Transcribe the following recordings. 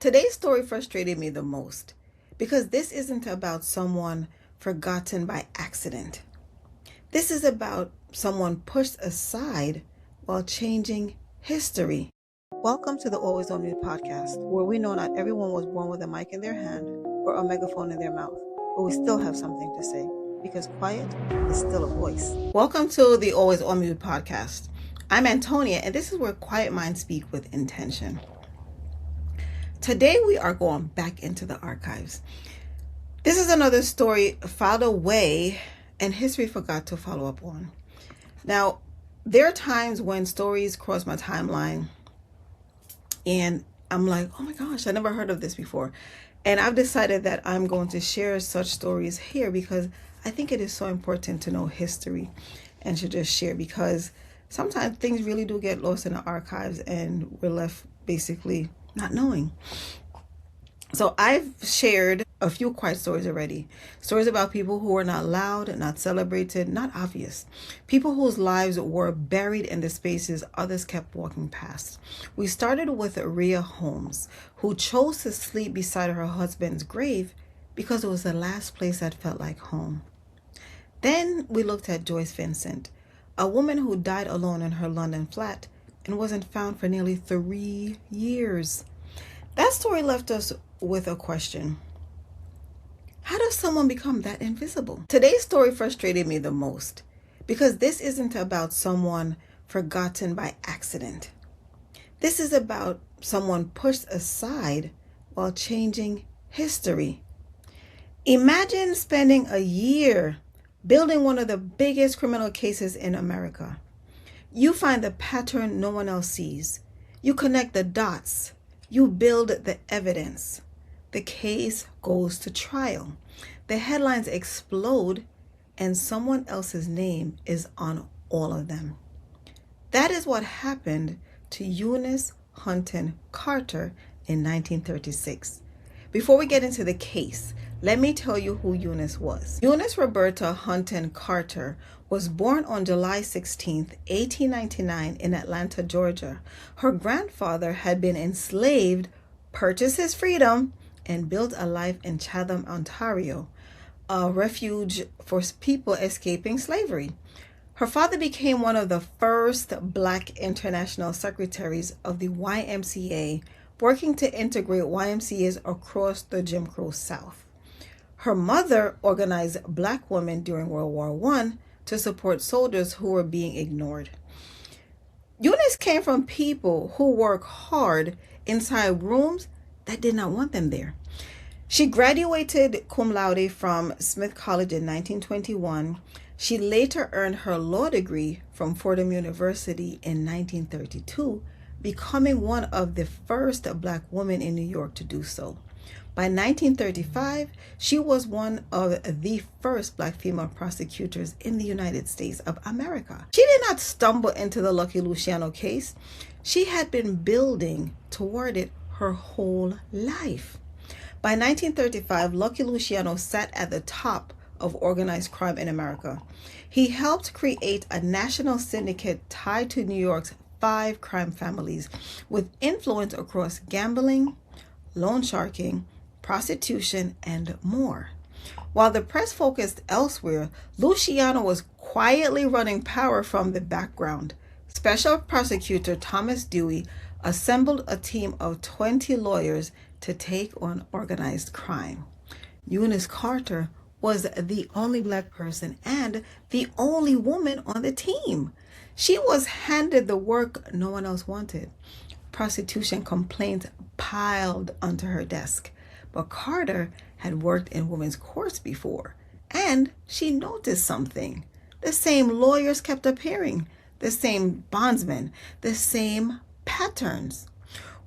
Today's story frustrated me the most because this isn't about someone forgotten by accident. This is about someone pushed aside while changing history. Welcome to the Always On Mute podcast, where we know not everyone was born with a mic in their hand or a megaphone in their mouth, but we still have something to say because quiet is still a voice. Welcome to the Always On Mute podcast. I'm Antonia, and this is where quiet minds speak with intention. Today we are going back into the archives. This is another story filed away and history forgot to follow up on. Now, there are times when stories cross my timeline and I'm like, oh my gosh, I never heard of this before. And I've decided that I'm going to share such stories here because I think it is so important to know history and to just share, because sometimes things really do get lost in the archives and we're left basically not knowing. So I've shared a few quiet stories already. Stories about people who were not loud, not celebrated, not obvious. People whose lives were buried in the spaces others kept walking past. We started with Rhea Holmes, who chose to sleep beside her husband's grave because it was the last place that felt like home. Then we looked at Joyce Vincent, a woman who died alone in her London flat and wasn't found for nearly 3 years. That story left us with a question. How does someone become that invisible? Today's story frustrated me the most because this isn't about someone forgotten by accident. This is about someone pushed aside while changing history. Imagine spending a year building one of the biggest criminal cases in America. You find the pattern no one else sees. You connect the dots. You build the evidence. The case goes to trial. The headlines explode and someone else's name is on all of them. That is what happened to Eunice Hunton Carter in 1936. Before we get into the case, let me tell you who Eunice was. Eunice Roberta Hunton Carter was born on July 16, 1899 in Atlanta, Georgia. Her grandfather had been enslaved, purchased his freedom, and built a life in Chatham, Ontario, a refuge for people escaping slavery. Her father became one of the first Black international secretaries of the YMCA, working to integrate YMCAs across the Jim Crow South. Her mother organized Black women during World War I to support soldiers who were being ignored. Eunice came from people who work hard inside rooms that did not want them there. She graduated cum laude from Smith College in 1921. She later earned her law degree from Fordham University in 1932, becoming one of the first Black women in New York to do so. By 1935, she was one of the first Black female prosecutors in the United States of America. She did not stumble into the Lucky Luciano case. She had been building toward it her whole life. By 1935, Lucky Luciano sat at the top of organized crime in America. He helped create a national syndicate tied to New York's 5 crime families with influence across gambling, loan sharking, prostitution, and more. While the press focused elsewhere, Luciano was quietly running power from the background. Special prosecutor Thomas Dewey assembled a team of 20 lawyers to take on organized crime. Eunice Carter was the only Black person and the only woman on the team. She was handed the work no one else wanted. Prostitution complaints piled onto her desk. But Carter had worked in women's courts before, and she noticed something. The same lawyers kept appearing, the same bondsmen, the same patterns.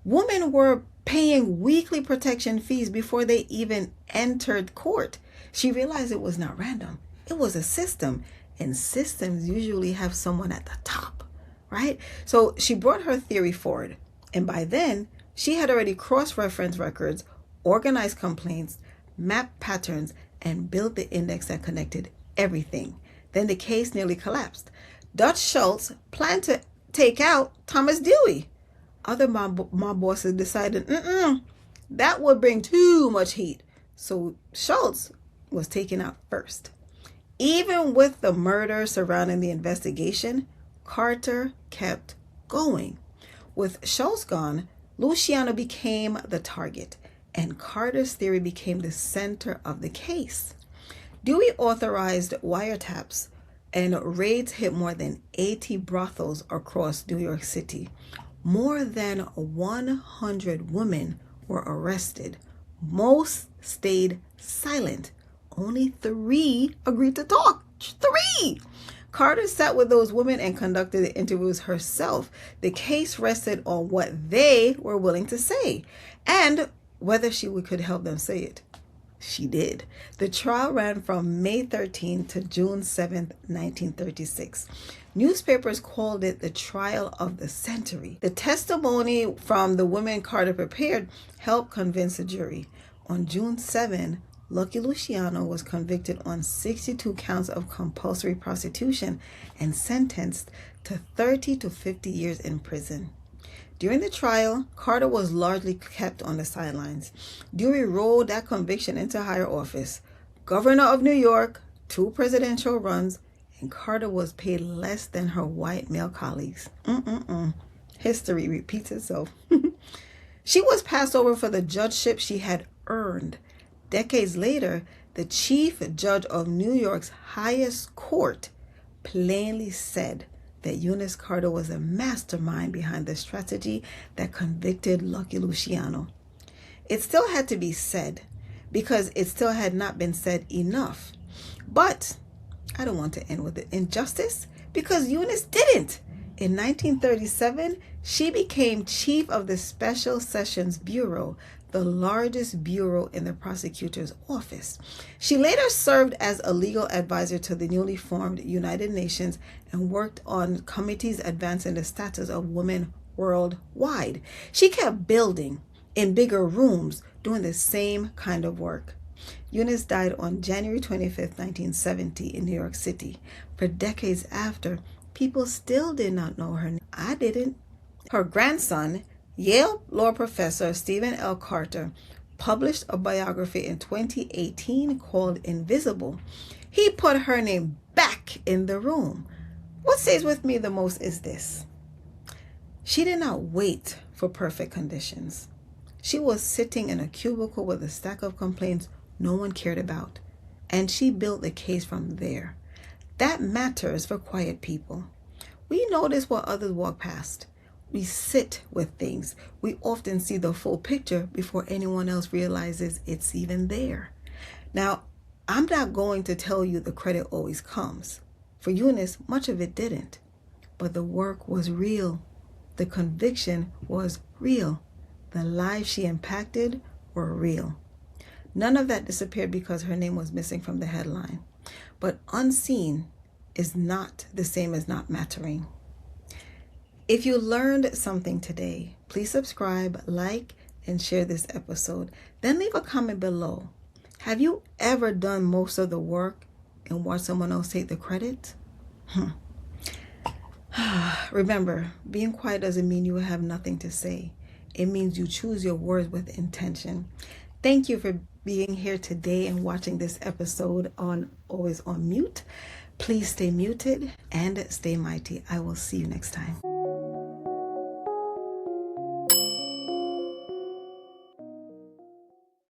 Women were paying weekly protection fees before they even entered court. She realized it was not random. It was a system, and systems usually have someone at the top, right? So she brought her theory forward, and by then, she had already cross-referenced records, organized complaints, mapped patterns, and built the index that connected everything. Then the case nearly collapsed. Dutch Schultz planned to take out Thomas Dewey. Other mob bosses decided, That would bring too much heat. So Schultz was taken out first. Even with the murder surrounding the investigation, Carter kept going. With Schultz gone, Luciano became the target, and Carter's theory became the center of the case. Dewey authorized wiretaps, and raids hit more than 80 brothels across New York City. More than 100 women were arrested. Most stayed silent. Only 3 agreed to talk. 3! Carter sat with those women and conducted the interviews herself. The case rested on what they were willing to say and whether she could help them say it. She did. The trial ran from May 13 to June 7, 1936. Newspapers called it the trial of the century. The testimony from the women Carter prepared helped convince the jury. On June 7, Lucky Luciano was convicted on 62 counts of compulsory prostitution and sentenced to 30 to 50 years in prison. During the trial, Carter was largely kept on the sidelines. Dewey rolled that conviction into higher office. Governor of New York, 2 presidential runs, and Carter was paid less than her white male colleagues. History repeats itself. She was passed over for the judgeship she had earned. Decades later, the chief judge of New York's highest court plainly said that Eunice Carter was a mastermind behind the strategy that convicted Lucky Luciano. It still had to be said because it still had not been said enough. But I don't want to end with the injustice because Eunice didn't. In 1937, she became chief of the Special Sessions Bureau, the largest bureau in the prosecutor's office. She later served as a legal advisor to the newly formed United Nations and worked on committees advancing the status of women worldwide. She kept building in bigger rooms, doing the same kind of work. Eunice died on January 25th, 1970 in New York City. For decades after, people still did not know her. I didn't. Her grandson, Yale law professor Stephen L. Carter, published a biography in 2018 called Invisible. He put her name back in the room. What stays with me the most is this. She did not wait for perfect conditions. She was sitting in a cubicle with a stack of complaints no one cared about, and she built the case from there. That matters for quiet people. We notice what others walk past. We sit with things. We often see the full picture before anyone else realizes it's even there. Now, I'm not going to tell you the credit always comes. For Eunice, much of it didn't. But the work was real. The conviction was real. The lives she impacted were real. None of that disappeared because her name was missing from the headline. But unseen is not the same as not mattering. If you learned something today, please subscribe, like, and share this episode. Then leave a comment below. Have you ever done most of the work and watched someone else take the credit? Remember, being quiet doesn't mean you have nothing to say. It means you choose your words with intention. Thank you for being here today and watching this episode on Always on Mute. Please stay muted and stay mighty. I will see you next time.